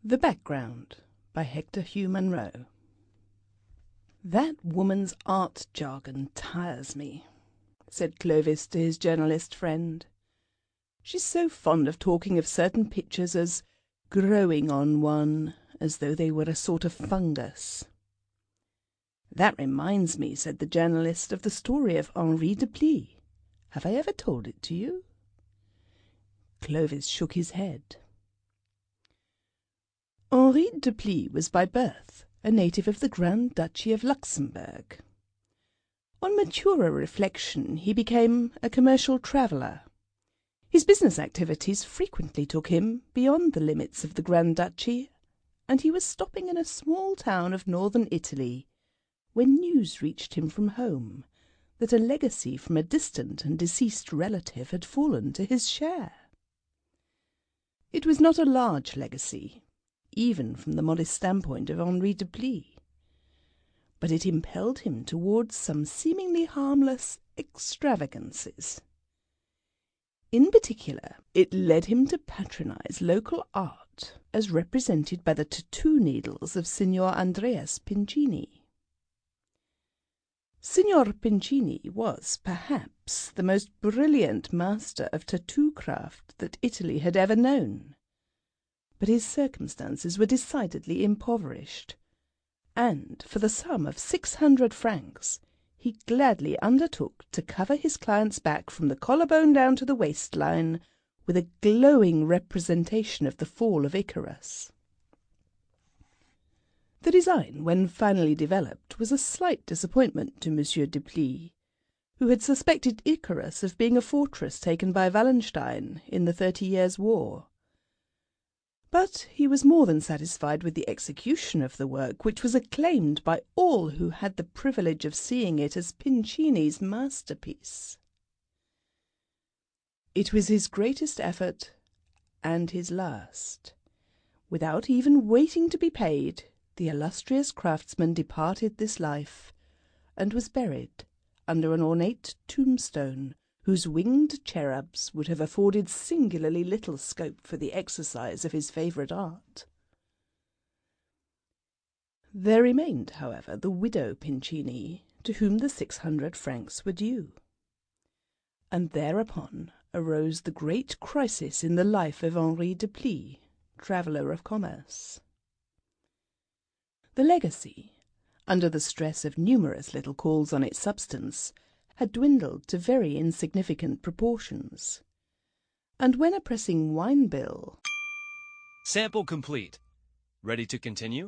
The Background by Hector Hugh Munro. "That woman's art jargon tires me," said Clovis to his journalist friend. "She's so fond of talking of certain pictures as growing on one, as though they were a sort of fungus." "That reminds me," said the journalist, "of the story of Henri Deplis. Have I ever told it to you?" Clovis shook his head. Henri Deplis was by birth a native of the Grand Duchy of Luxembourg. On maturer reflection he became a commercial traveller. His business activities frequently took him beyond the limits of the Grand Duchy, and he was stopping in a small town of northern Italy when news reached him from home that a legacy from a distant and deceased relative had fallen to his share. It was not a large legacy, even from the modest standpoint of Henri Deplis, but it impelled him towards some seemingly harmless extravagances. In particular, it led him to patronize local art as represented by the tattoo needles of Signor Andreas Pincini. Signor Pincini was, perhaps, the most brilliant master of tattoo craft that Italy had ever known. But his circumstances were decidedly impoverished, and for the sum of 600 francs he gladly undertook to cover his client's back from the collarbone down to the waistline with a glowing representation of the fall of Icarus. The design, when finally developed, was a slight disappointment to Monsieur Deplis, who had suspected Icarus of being a fortress taken by Wallenstein in the 30 Years' War. But he was more than satisfied with the execution of the work, which was acclaimed by all who had the privilege of seeing it as Pincini's masterpiece. It was his greatest effort and his last. Without even waiting to be paid, the illustrious craftsman departed this life, and was buried under an ornate tombstone whose winged cherubs would have afforded singularly little scope for the exercise of his favourite art. There remained, however, the widow Pincini, to whom the 600 francs were due. And thereupon arose the great crisis in the life of Henri Deplis, traveller of commerce. The legacy, under the stress of numerous little calls on its substance, had dwindled to very insignificant proportions, and when a pressing wine bill— Sample complete. Ready to continue?